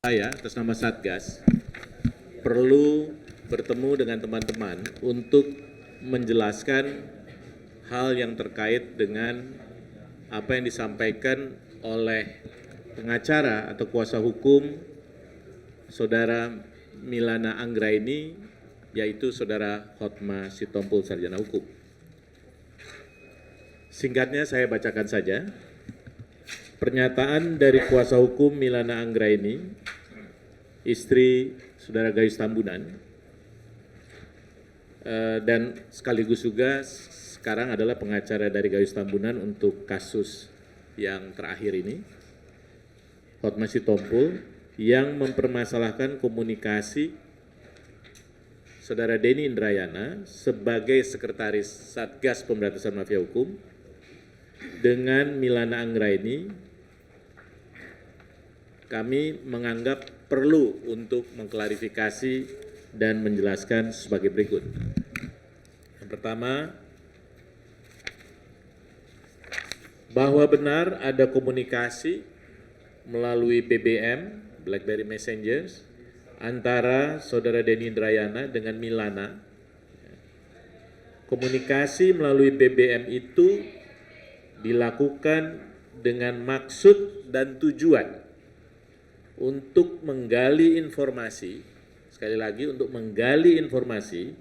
Saya atas nama Satgas perlu bertemu dengan teman-teman untuk menjelaskan hal yang terkait dengan apa yang disampaikan oleh pengacara atau kuasa hukum Saudara Milana Anggraini, yaitu Saudara Hotma Sitompul, Sarjana Hukum. Singkatnya saya bacakan saja. Pernyataan dari kuasa hukum Milana Anggraini, istri Saudara Gayus Tambunan, dan sekaligus juga sekarang adalah pengacara dari Gayus Tambunan untuk kasus yang terakhir ini, Hotma Sitompul, yang mempermasalahkan komunikasi Saudara Denny Indrayana sebagai Sekretaris Satgas Pemberantasan Mafia Hukum dengan Milana Anggraini. Kami menganggap perlu untuk mengklarifikasi dan menjelaskan sebagai berikut. Yang pertama, bahwa benar ada komunikasi melalui BBM, BlackBerry Messenger, antara Saudara Denny Indrayana dengan Milana. Komunikasi melalui BBM itu dilakukan dengan maksud dan tujuan untuk menggali informasi, sekali lagi untuk menggali informasi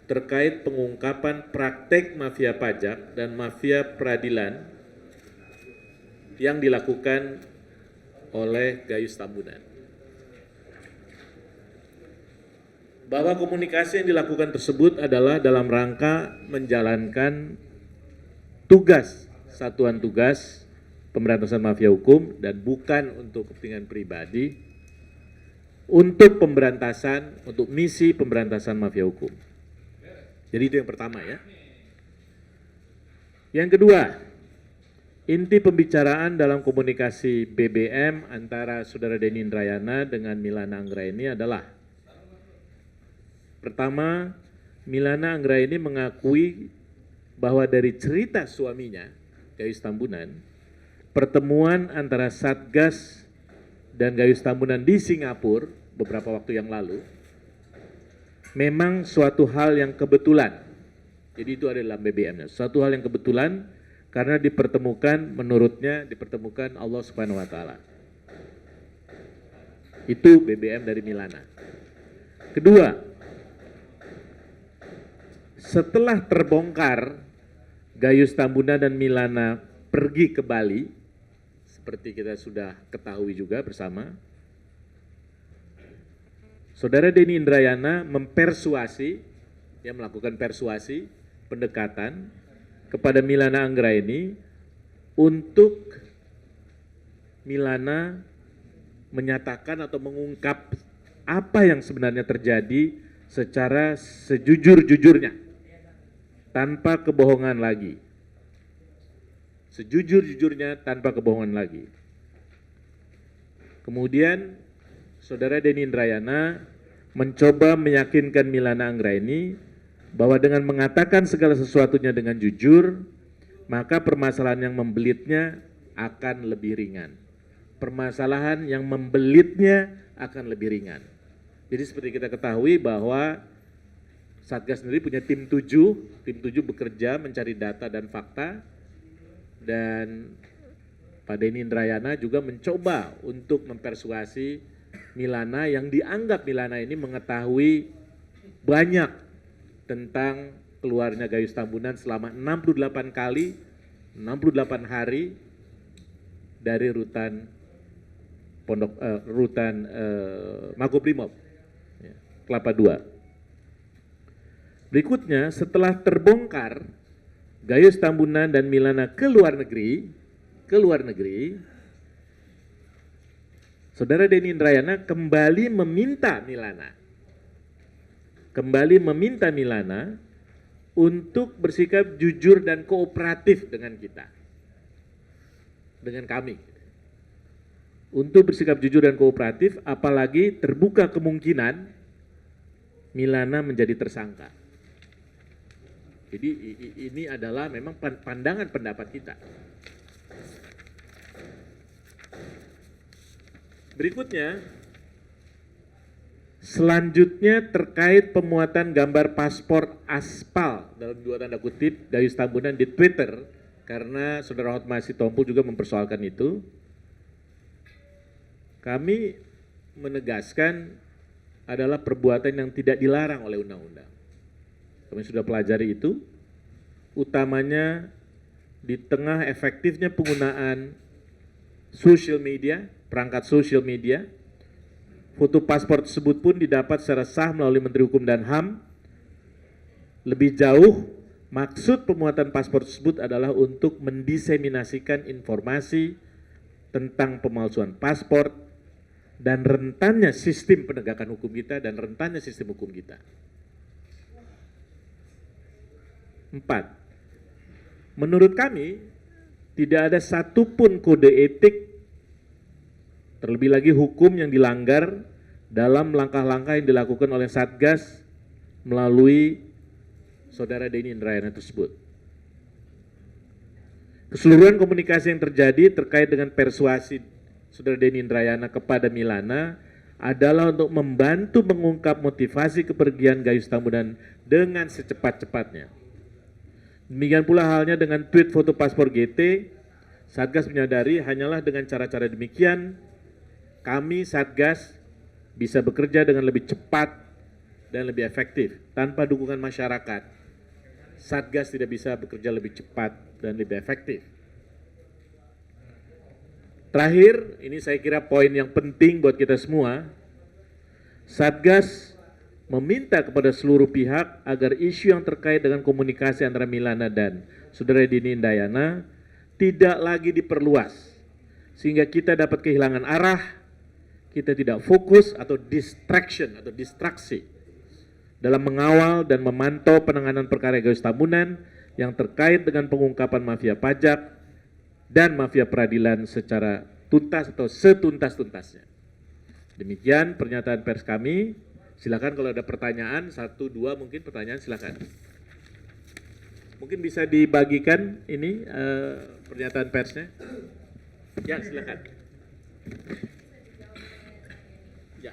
terkait pengungkapan praktek mafia pajak dan mafia peradilan yang dilakukan oleh Gayus Tambunan. Bahwa komunikasi yang dilakukan tersebut adalah dalam rangka menjalankan tugas, satuan tugas pemberantasan mafia hukum dan bukan untuk kepentingan pribadi, untuk pemberantasan, untuk misi pemberantasan mafia hukum. Jadi itu yang pertama ya. Yang kedua, inti pembicaraan dalam komunikasi BBM antara Saudara Denny Indrayana dengan Milana Anggraini adalah: pertama, Milana Anggraini mengakui bahwa dari cerita suaminya, Gayus Tambunan, pertemuan antara Satgas dan Gayus Tambunan di Singapura beberapa waktu yang lalu memang suatu hal yang kebetulan. Jadi itu adalah BBM-nya. Suatu hal yang kebetulan karena dipertemukan, menurutnya dipertemukan Allah Subhanahu wa taala. Itu BBM dari Milana. Kedua, setelah terbongkar Gayus Tambunan dan Milana pergi ke Bali, seperti kita sudah ketahui juga bersama, Saudara Denny Indrayana mempersuasi, dia melakukan persuasi, pendekatan kepada Milana Anggraini untuk Milana menyatakan atau mengungkap apa yang sebenarnya terjadi secara sejujur-jujurnya, tanpa kebohongan lagi. Sejujur-jujurnya tanpa kebohongan lagi. Kemudian Saudara Denny Indrayana mencoba meyakinkan Milana Anggraini bahwa dengan mengatakan segala sesuatunya dengan jujur, maka permasalahan yang membelitnya akan lebih ringan. Permasalahan yang membelitnya akan lebih ringan. Jadi seperti kita ketahui bahwa Satgas sendiri punya tim 7 bekerja mencari data dan fakta, dan Pak Denny Indrayana juga mencoba untuk mempersuasi Milana yang dianggap Milana ini mengetahui banyak tentang keluarnya Gayus Tambunan selama 68 kali, 68 hari dari rutan Makobrimob, Kelapa II. Berikutnya, setelah terbongkar Gayus Tambunan dan Milana ke luar negeri, Saudara Denny Indrayana kembali meminta Milana untuk bersikap jujur dan kooperatif dengan kita, dengan kami. Untuk bersikap jujur dan kooperatif, apalagi terbuka kemungkinan Milana menjadi tersangka. Jadi ini adalah memang pandangan pendapat kita. Berikutnya, Selanjutnya terkait pemuatan gambar paspor aspal dalam 2 tanda kutip Gayus Tambunan di Twitter, karena Saudara Hotma Sitompul juga mempersoalkan itu. Kami menegaskan adalah perbuatan yang tidak dilarang oleh undang-undang. Kami sudah pelajari itu, utamanya di tengah efektifnya penggunaan social media, perangkat social media. Foto paspor tersebut pun didapat secara sah melalui Menteri Hukum dan HAM. Lebih jauh, maksud pemuatan paspor tersebut adalah untuk mendiseminasikan informasi tentang pemalsuan paspor dan rentannya sistem penegakan hukum kita dan rentannya sistem hukum kita. 4. Menurut kami, tidak ada satupun kode etik, terlebih lagi hukum yang dilanggar dalam langkah-langkah yang dilakukan oleh Satgas melalui Saudara Denny Indrayana tersebut. Keseluruhan komunikasi yang terjadi terkait dengan persuasi Saudara Denny Indrayana kepada Milana adalah untuk membantu mengungkap motivasi kepergian Gayus Tambunan dengan secepat-cepatnya. Demikian pula halnya dengan tweet foto paspor GT, Satgas menyadari hanyalah dengan cara-cara demikian kami Satgas bisa bekerja dengan lebih cepat dan lebih efektif. Tanpa dukungan masyarakat, Satgas tidak bisa bekerja lebih cepat dan lebih efektif. Terakhir, ini saya kira poin yang penting buat kita semua. Satgas meminta kepada seluruh pihak agar isu yang terkait dengan komunikasi antara Milana dan Saudara Denny Indrayana tidak lagi diperluas, sehingga kita dapat kehilangan arah, kita tidak fokus atau distraction atau distraksi dalam mengawal dan memantau penanganan perkara Gayus Tambunan yang terkait dengan pengungkapan mafia pajak dan mafia peradilan secara tuntas atau setuntas-tuntasnya. Demikian pernyataan pers kami. Silakan kalau ada pertanyaan, 1, 2 mungkin pertanyaan silakan. Mungkin bisa dibagikan ini pernyataan persnya. Ya, silakan. Ya.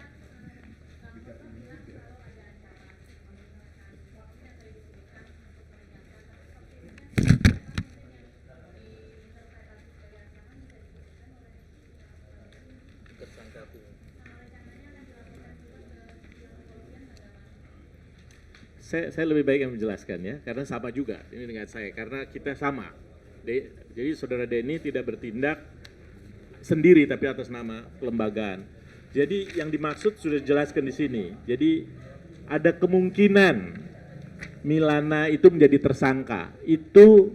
Saya lebih baik yang menjelaskan ya, karena sama juga ini dengan saya, karena kita sama. Jadi Saudara Denny tidak bertindak sendiri tapi atas nama kelembagaan. Jadi yang dimaksud sudah dijelaskan di sini. Jadi ada kemungkinan Milana itu menjadi tersangka. Itu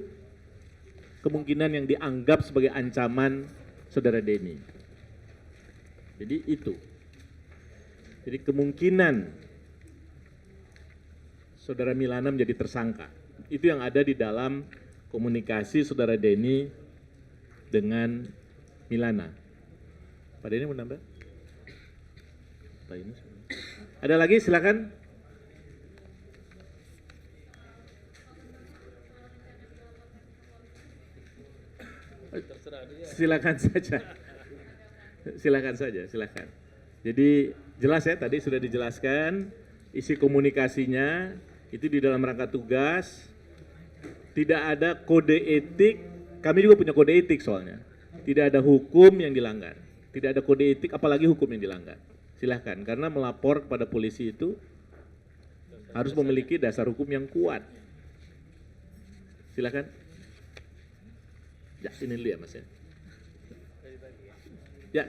kemungkinan yang dianggap sebagai ancaman Saudara Denny. Jadi itu. Jadi kemungkinan Saudara Milana menjadi tersangka. Itu yang ada di dalam komunikasi Saudara Denny dengan Milana. Pak Denny mau nambah? Pak ini. Ada lagi silakan. Silakan saja. Silakan saja, silakan. Jadi jelas ya, tadi sudah dijelaskan isi komunikasinya. Itu di dalam rangka tugas, tidak ada kode etik, kami juga punya kode etik soalnya. Tidak ada hukum yang dilanggar, tidak ada kode etik apalagi hukum yang dilanggar. Silahkan, karena melapor kepada polisi itu harus memiliki dasar hukum yang kuat. Silahkan. Ya, ini dulu ya Mas ya. Ya.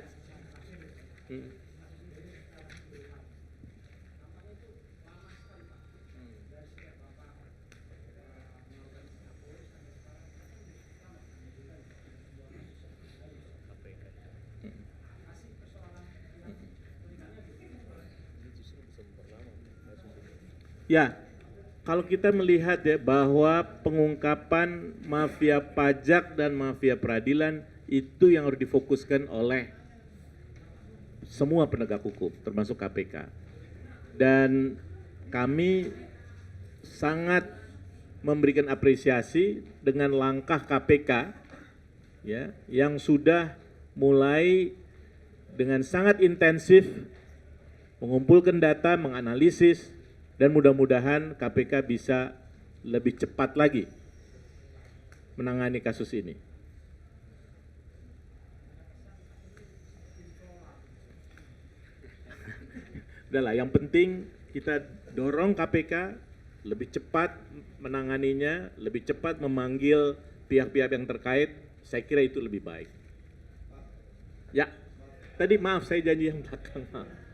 Ya, kalau kita melihat ya bahwa pengungkapan mafia pajak dan mafia peradilan itu yang harus difokuskan oleh semua penegak hukum, termasuk KPK. Dan kami sangat memberikan apresiasi dengan langkah KPK ya, yang sudah mulai dengan sangat intensif mengumpulkan data, menganalisis, dan mudah-mudahan KPK bisa lebih cepat lagi menangani kasus ini. Udahlah, yang penting kita dorong KPK lebih cepat menanganinya, lebih cepat memanggil pihak-pihak yang terkait, saya kira itu lebih baik. Ya, tadi maaf saya janji yang belakang. Maaf.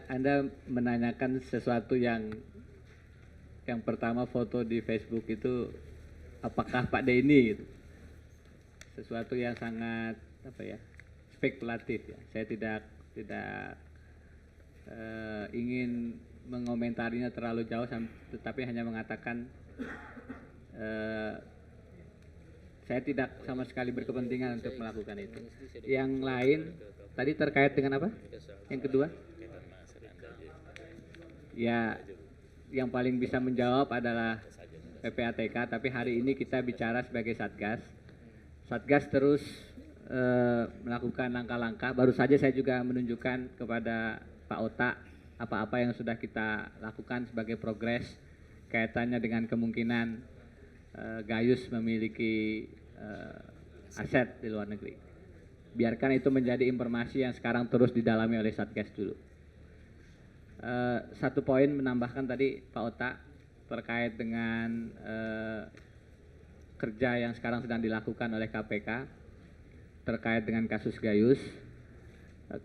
Anda menanyakan sesuatu yang pertama foto di Facebook itu apakah Pak Denny gitu. Sesuatu yang sangat spekulatif ya. Saya tidak ingin mengomentarinya terlalu jauh, tetapi hanya mengatakan saya tidak sama sekali berkepentingan untuk melakukan itu. Yang lain tadi terkait dengan apa? Yang kedua? Ya, yang paling bisa menjawab adalah PPATK, tapi hari ini kita bicara sebagai Satgas. Satgas terus melakukan langkah-langkah. Baru saja saya juga menunjukkan kepada Pak Ota apa-apa yang sudah kita lakukan sebagai progres kaitannya dengan kemungkinan Gayus memiliki aset di luar negeri. Biarkan itu menjadi informasi yang sekarang terus didalami oleh Satgas dulu. Satu poin menambahkan tadi Pak Ota terkait dengan kerja yang sekarang sedang dilakukan oleh KPK terkait dengan kasus Gayus.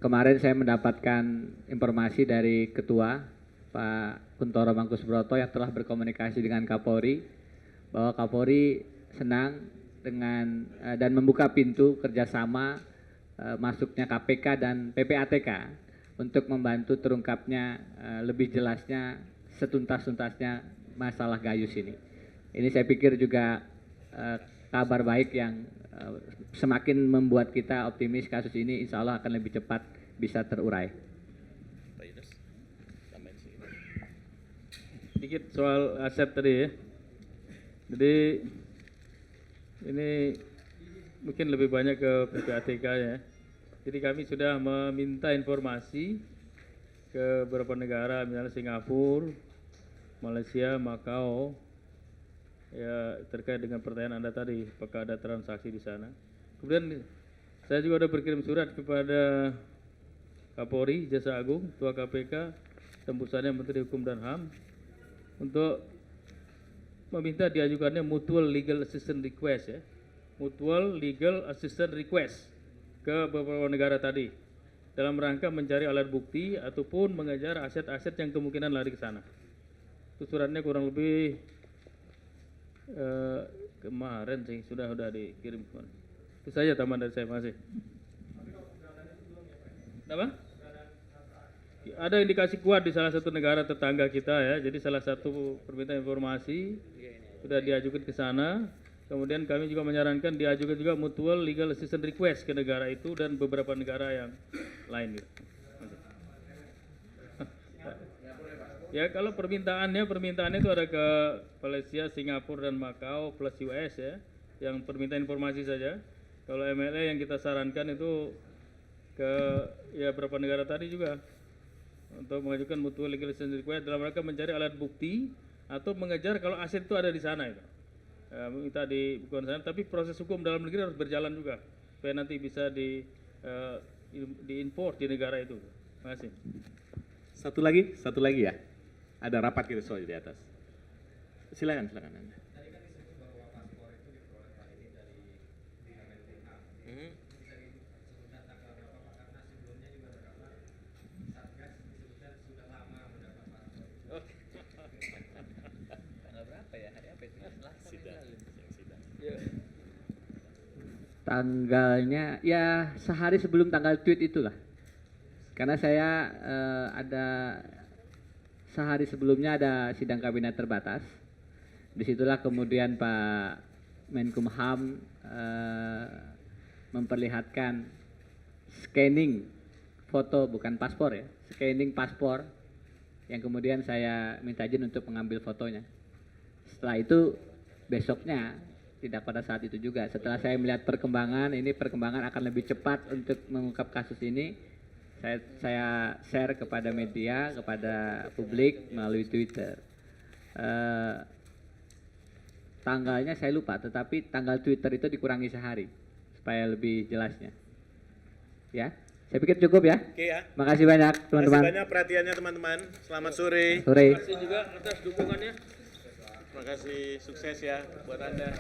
Kemarin saya mendapatkan informasi dari Ketua Pak Kuntoro Mangkusubroto yang telah berkomunikasi dengan Kapolri bahwa Kapolri senang dengan dan membuka pintu kerjasama masuknya KPK dan PPATK untuk membantu terungkapnya lebih jelasnya setuntas-tuntasnya masalah Gayus ini. Ini saya pikir juga kabar baik yang semakin membuat kita optimis kasus ini insya Allah akan lebih cepat bisa terurai. Sedikit soal aset tadi ya. Jadi ini mungkin lebih banyak ke PPATK ya. Jadi kami sudah meminta informasi ke beberapa negara, misalnya Singapura, Malaysia, Makau, ya terkait dengan pertanyaan Anda tadi, apakah ada transaksi di sana. Kemudian saya juga sudah berkirim surat kepada Kapolri, Jaksa Agung, Ketua KPK, tembusannya Menteri Hukum dan HAM, untuk meminta diajukannya Mutual Legal Assistance Request ya, Mutual Legal Assistance Request ke beberapa negara tadi dalam rangka mencari alat bukti ataupun mengejar aset-aset yang kemungkinan lari ke sana. Itu suratnya kurang lebih kemarin sih sudah dikirim. Itu saja tambahan dari saya, makasih. Apa? Ada indikasi kuat di salah satu negara tetangga kita ya. Jadi salah satu permintaan informasi sudah diajukan ke sana. Kemudian kami juga menyarankan diajukan juga Mutual Legal Assistance Request ke negara itu dan beberapa negara yang lain. Ya kalau permintaannya itu ada ke Malaysia, Singapura dan Makau plus US ya, yang permintaan informasi saja. Kalau MLA yang kita sarankan itu ke ya beberapa negara tadi juga untuk mengajukan Mutual Legal Assistance Request dalam rangka mencari alat bukti atau mengejar kalau aset itu ada di sana itu. Minta di bukan sana, tapi proses hukum dalam negeri harus berjalan juga supaya nanti bisa diimpor di negara itu. Terima kasih. Satu lagi ya. Ada rapat kita soal di atas. Silakan Anda. Tanggalnya ya sehari sebelum tanggal tweet itulah. Karena saya ada sehari sebelumnya ada sidang kabinet terbatas. Disitulah kemudian Pak Menkumham memperlihatkan scanning foto, bukan paspor ya, scanning paspor, yang kemudian saya minta izin untuk mengambil fotonya. Setelah itu besoknya, tidak pada saat itu juga, setelah saya melihat perkembangan, ini perkembangan akan lebih cepat untuk mengungkap kasus ini, saya share kepada media, kepada publik melalui Twitter. Tanggalnya saya lupa, tetapi tanggal Twitter itu dikurangi sehari supaya lebih jelasnya. Ya, saya pikir cukup ya. Oke ya. Makasih banyak teman-teman. Terima kasih banyak perhatiannya teman-teman. Selamat sore. Sore. Terima kasih juga atas dukungannya. Terima kasih, sukses ya buat Anda.